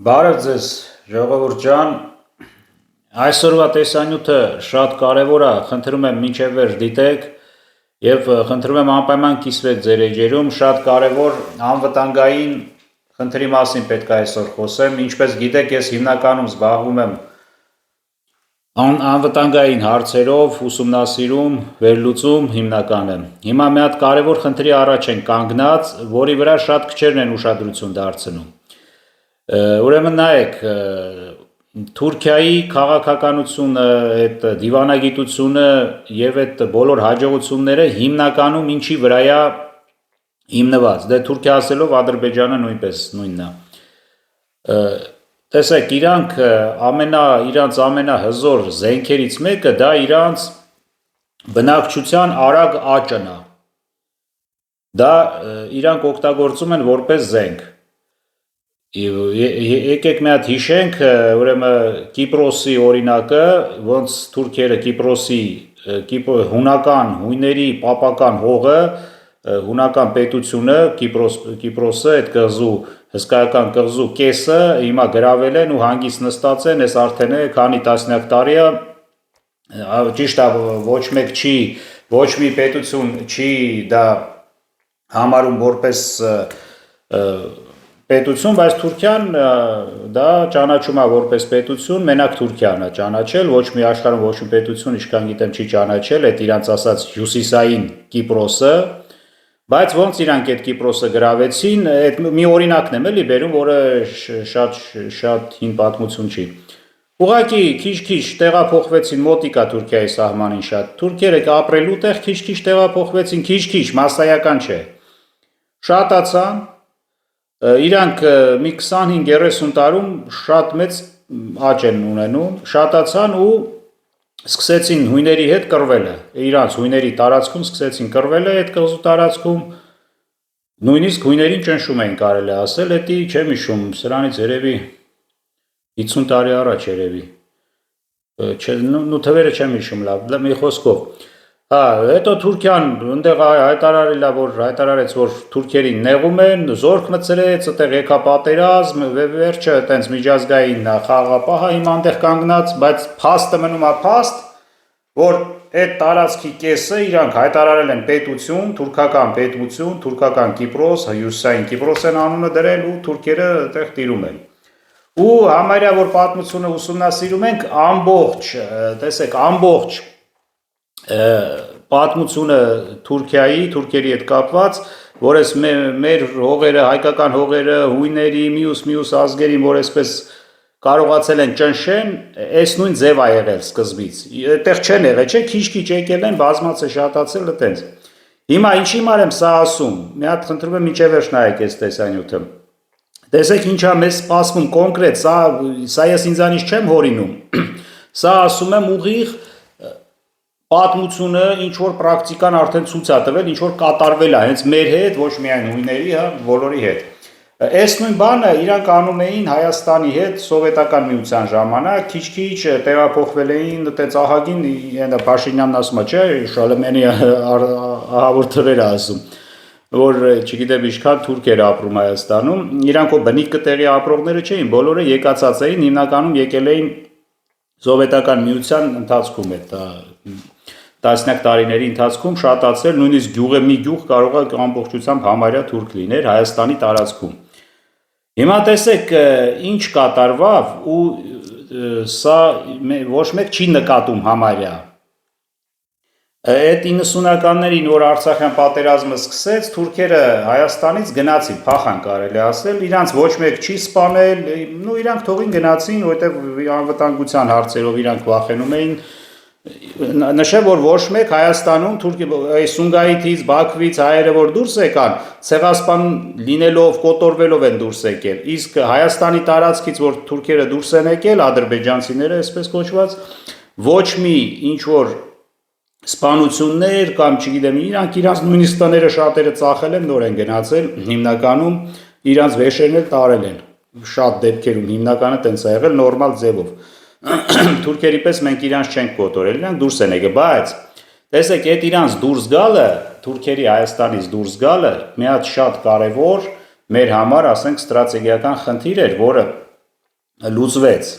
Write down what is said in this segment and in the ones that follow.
Բարև ձեզ, ժողովուրդ ջան, այսօրվա տեսանյութը շատ կարևոր է, խնդրում եմ մինչև վերջ դիտեք եւ խնդրում եմ անպայման կիսվեք ձեր էջերում, շատ կարևոր անվտանգային խնդրի մասին պետք է այսօր խոսեմ, ինչպես գիտեք, ես հիմնականում զբաղվում եմ անվտանգային հարցերով, ուսումնասիրում, վերլուծում հիմնականը։ Հիմա մի հատ կարևոր խնդրի առաջ են կանգնած, որի վրա շատ քչերն են ուշադրություն դարձնում։ Ուրեմն նայեք, Թուրքիայի քաղաքականությունը, այդ դիվանագիտությունը եւ այդ բոլոր հաջողությունները հիմնականում ինչի վրա է հիմնված։ Դե Թուրքիա ասելով Ադրբեջանը նույնպես նույնն է։ Տեսեք, իրանց ամենահզոր զենքերից մեկը դա իրանց բնակչության արագ աճն է։ Դա իրանք օգտագործում են որպես զենք։ Եկեք մի հատ հիշենք, ուրեմն Կիպրոսի օրինակը, ոնց թուրքերը հունական հույների պապական հողը, հունական պետությունը, Կիպրոսը, այդ կղզու, հսկայական կղզու կեսը հիմա գրավել են ու հանգիստ նստած են, այս արդեն քանի տասնյակ տարի է, ճիշտ է, ոչ մի պետություն չի դա համարում որպես պետություն, բայց Թուրքիան դա ճանաչում է որպես պետություն, մենակ Թուրքիան է ճանաչել, ոչ մի աշխարհում ոչ մի պետություն, ինչքան գիտեմ, չի ճանաչել այդ իրանց ասած հյուսիսային Կիպրոսը, բայց ոնց իրանք այդ Կիպրոսը գրավեցին, այդ մի օրինակն եմ էլի բերում, որը շատ հին պատմություն չի։ Ուղղակի քիչ-քիչ տեղափոխվեցին մոտիկա Թուրքիայի սահմանին շատ։ Թուրքերը ապրելու տեղ քիչ-քիչ տեղափոխվեցին, քիչ-քիչ, massայական չէ։ Շատացան, իրանք մի 25-30 տարում շատ մեծ աճ են ունենում, շատացան ու սկսեցին հույների հետ կռվելը, իրանց հույների տարածքում սկսեցին կռվելը այդ կղզու տարածքում, նույնիսկ հույներին ճնշում էին կարելի ասել, դա չեմ հիշում, սրանից երևի 50 տարի առաջ երևի, թվերը չեմ հիշում լավ, մի խոսքով, հետո Թուրքիան ընդեղ հայտարարեց, որ թուրքերին նեղում են, զորք մտցրեց, այդտեղ եկա պատերազմ, վերջը տենց միջազգային խաղաղապահ է հիմա այնտեղ կանգնած, բայց փաստը մնում է փաստ, որ այդ տարածքի կեսը իրանք հայտարարել են պետություն, թուրքական Կիպրոս, հյուսիսային Կիպրոս են անունը դրել ու թուրքերը այդտեղ տիրում են։ Ու համարյա որ պատմությունը ուսումնասիրում ենք, ամբողջ պատմությունը թուրքերի հետ կապված, որ այս մեր հողերը, հայկական հողերը, հույների, մյուս ազգերին, որ այսպես կարողացել են ճնշեն, այս նույն ձև է եղել սկզբից։ Այդտեղ չեն եղել, չէ, քիչ-քիչ եկել են, բազմացել, շատացել այտենց։ Հիմա ինչի համար եմ սա ասում։ Մի հատ խնդրում եմ մինչև վերջ նայեք այս տեսանյութը։ Տեսեք ինչա մեզ սպասվում կոնկրետ, սա ես ինձանից չեմ հորինում։ Սա ասում եմ ուղիղ պատմությունը, ինչ որ պրակտիկան արդեն ցույց է տվել, ինչ որ կատարվել է հենց մեր հետ, ոչ միայն հույների, բոլորի հետ։ Այս նույն բանը իրանք անում էին Հայաստանի հետ սովետական միության ժամանակ, քիչ-քիչ տեղափոխվել էին, այդպես ահագին, Փաշինյանն ասում է, չէ, Շալեմյանի ահավոր թվեր ասում, որ չգիտեմ ինչքան թուրք էր ապրում Հայաստանում, իրանք բնիկ տեղի ապրողները չէին, բոլորը եկածած էին, հիմնականում եկել էին սովետական միության ընթացքում այդ տասնյակ տարիների ընթացքում շատացել, նույնիսկ մի գյուղ կարող է ամբողջությամբ համարյա թուրք լիներ Հայաստանի տարածքում։ Հիմա տեսեք ինչ կատարվավ ու սա ոչ մեկ չի նկատում համարյա։ Այդ 90-ականներին, որ Արցախյան պատերազմը սկսեց, թուրքերը Հայաստանից գնացին, փախան կարելի ասել, իրանց ոչ մեկ չի սպանել, իրանք թողին գնացին, որովհետև անվտանգության հարցերով իրանք վախենում էին։ Նշեմ, որ ոչ մեկ Հայաստանում Սումգայիթից, Բաքվից հայերը որ դուրս եկան, ցեղասպան լինելով, կոտորվելով են դուրս եկել։ Իսկ Հայաստանի տարածքից, որ թուրքերը դուրս են եկել, ադրբեջանցիները, այսպես կոչված, ոչ մի ինչ որ սպանություններ կամ չգիտեմ, իրանց նույնիսկ տները շատերը ծախել են, նոր են գնացել, հիմնականում իրանց վեշերն էլ տարել են։ Շատ դեպքերում հիմնականը տենց է եղել նորմալ ձևով։ Թուրքերի պես մենք իրանց չենք կոտորել, իրանք դուրս են եկել, բայց տեսեք, այդ իրանց դուրս գալը, թուրքերի Հայաստանից դուրս գալը մի հատ շատ կարևոր մեր համար, ասենք, ստրատեգիական խնդիր էր, որը լուծվեց։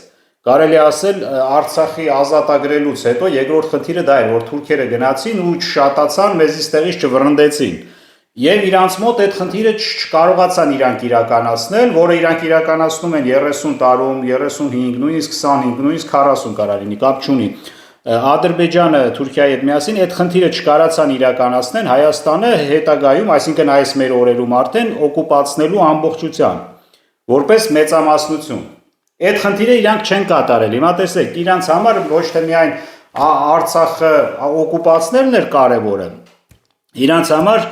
Կարելի ասել Արցախի ազատագրելուց հետո երկրորդ խնդիրը դա էր, որ թուրքերը գնացին ու չշատացան, մեզից տեղից չվռնդեցին։ Եվ իրանց մոտ այդ խնդիրը չկարողացան իրանք իրականացնել, որը իրանք իրականացնում են 30 տարում, 35, նույնիսկ 25, նույնիսկ 40 կարող լինի, կապ չունի։ Ադրբեջանը Թուրքիայի հետ միասին այդ խնդիրը չկարացան իրականացնել, Հայաստանը հետագայում, այսինքն այս մեր օրերում արդեն օկուպացնելու ամբողջությամբ, որպես մեծամասնություն։ Այդ խնդիրը իրանք չեն կատարել։ Հիմա տեսեք, իրանց համար ոչ թե միայն Արցախը օկուպացնելն էր կարևորը, իրանց համար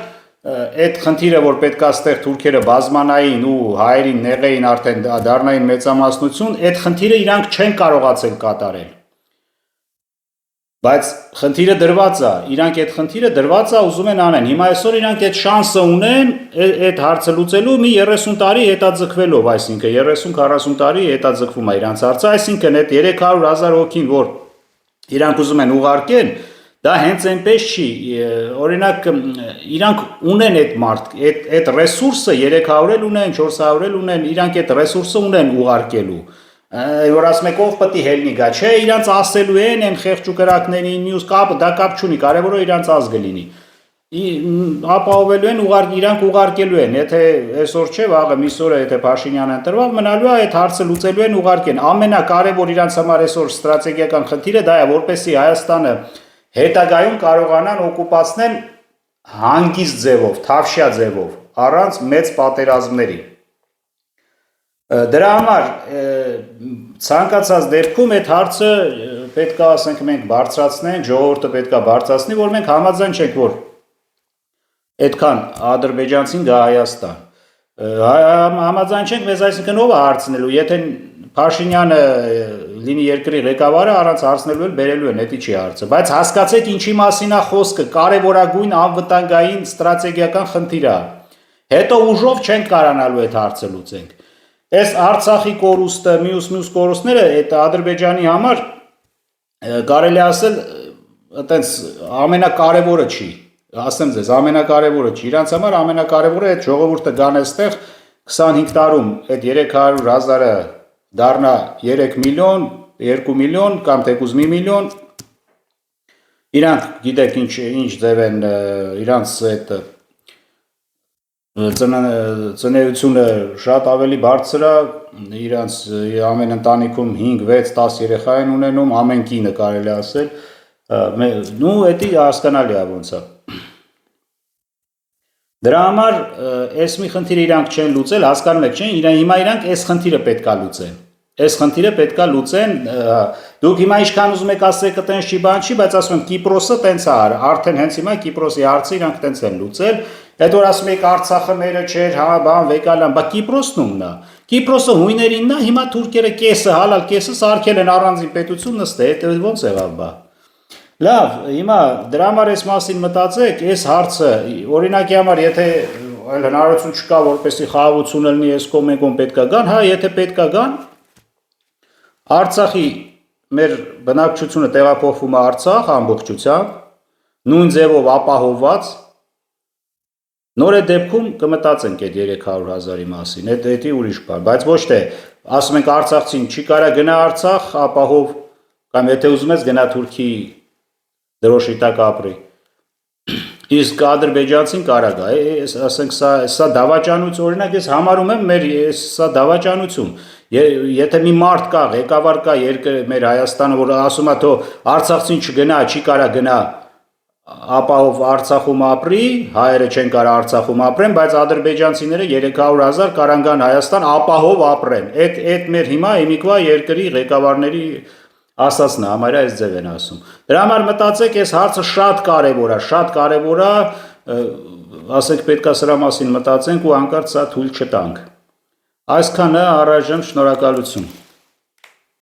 այդ խնդիրը, որ պետքա ստեղ թուրքերը բազմանային ու հայերին նեղեին արդեն դառնային մեծամասնություն, այդ խնդիրը իրանք չեն կարողացել կատարել։ Բայց խնդիրը դրված է, իրանք այդ խնդիրը դրված է ուզում են անեն։ Հիմա այսօր իրանք այդ շանսը ունեն այդ հարցը լուծելու մի 30 տարի հետաձգվելով, այսինքն 30-40 տարի հետաձգվում է իրանց հարցը, այսինքն այդ 300,000 հոգին, որ իրանք ուզում են ուղարկել, դա հենց այնպես չի, օրինակ իրանք ունեն այդ այդ ռեսուրսը 300 էլ ունեն, 400 էլ ունեն, իրանք այդ ռեսուրսը ունեն ուղարկելու, որ ասում եք ով պետք է հելնի գա, չէ, իրանք ասելու են այն խեղճ ու կրակներին մյուս կապը, դա կապ չունի, կարևորը իրանք ազգը լինի, ապահովելու են, իրանք ուղարկելու են, եթե այսօր չէ, վաղը միսօրը եթե Փաշինյանը ընտրվավ, մնալու է այդ հարցը լուծելու են, ուղարկեն, ամենակարևոր իրանք համար այսօր ստրատեգիական խնդիրը դա է, որպեսզի Հայաստանը հետագայում կարողանան օկուպացնել հանգիստ ձևով, թավշյա ձևով, առանց մեծ պատերազմների։ Դրա համար ցանկացած դեպքում այդ հարցը պետքա ասենք մենք բարձրացնենք, ժողովուրդը պետքա բարձրացնի, որ մենք համաձայն չենք, որ այդքան ադրբեջանցին գա Հայաստան։ Համաձայն չենք, մեզ այսինքն ով է հարցնելու, եթե Փաշինյանը լինի երկրի ղեկավարը, առանց հարցնելու էլ բերելու են, դա չի հարցը, բայց հասկացեք ինչի մասին է խոսքը, կարևորագույն անվտանգային ստրատեգիական խնդիր է։ Հետո ուժով չենք կարողանալու այդ հարցը լուծենք։ Այս Արցախի կորուստը, մյուս կորուստները այդ Ադրբեջանի համար կարելի ասել այտենց ամենակարևորը չի, ասեմ ձեզ, ամենակարևորը չի, իրանց համար ամենակարևորը այդ ժողովուրդը գան այստեղ 25 տարում այդ 300,000-ը դառնա 3 միլիոն, 2 միլիոն կամ թեկուզ 1 միլիոն, իրանք գիտեք ինչ ձև են, իրանց այդ ծնեությունը շատ ավելի բարձր է, իրանց ամեն ընտանիքում 5, 6, 10 երեխա են ունենում, ամեն կինը կարելի ասել, նու էդի հասկանալի է ոնց է։ Դրա համար այս մի խնդիրը իրանք չեն լուծել, հասկանում եք, չէ՞, հիմա իրանք այս խնդիրը պետքա լուծեն։ Այս խնդիրը պետքա լուծեն, դուք հիմա ինչքան ուզում եք ասեք տենց չի բան չի, բայց ասում եմ Կիպրոսը տենց է, արդեն հենց հիմա Կիպրոսի հարցը իրանք տենց են լուծել, այդ որ ասում եք Արցախը մերը չէր, հա, բան վեկալան, բա Կիպրոսն ումն է։ Կիպրոսը հույներինն է, հիմա թուրքերը կեսը հալալ, կեսը սարքել են առանձին պետություն նստե, դա ոնց եղավ բա։ Լավ, հիմա դրա համար այս մասին մտածեք, այս հարցը օրինակի համար եթե այլ հնարավորություն չկա, որպեսզի խաղաղություն լինի, այս կողմ են կողմ պետքա գան, հա, եթե պետքա գան, Արցախի մեր բնակչությունը տեղափոխվում է Արցախ ամբողջությամբ, նույն ձևով ապահովված, նոր այդ դեպքում կմտածենք այդ 300,000-ի մասին, դա ուրիշ բան, բայց ոչ թե ասում ենք արցախցին չի կարա գնա Արցախ, ապահով, կամ եթե ուզում ես գնա Թուրքի դրոշի տակ ապրի, իսկ ադրբեջանցին կարա գա, ասենք սա դավաճանություն, օրինակ ես համարում եմ սա դավաճանություն, եթե մի մարդ կա, ղեկավար կա մեր Հայաստանը, որ ասում է թո արցախցին չգնա, չի կարա գնա ապահով Արցախում ապրի, հայերը չեն կարա Արցախում ապրեն, բայց ադրբեջանցիները 300,000 կարան գան Հայաստան ապահով ապրեն, այդ մեր հիմա եմիկվա երկրի ղեկավարների ասածն է, համարյա այս ձև են ասում։ Դրա համար մտածեք, այս հարցը շատ կարևոր է, ասենք պետքա սրա մասին մտածենք ու հանկարծ սա թույլ չտանք։ Այսքանը առայժմ շնորհակալություն։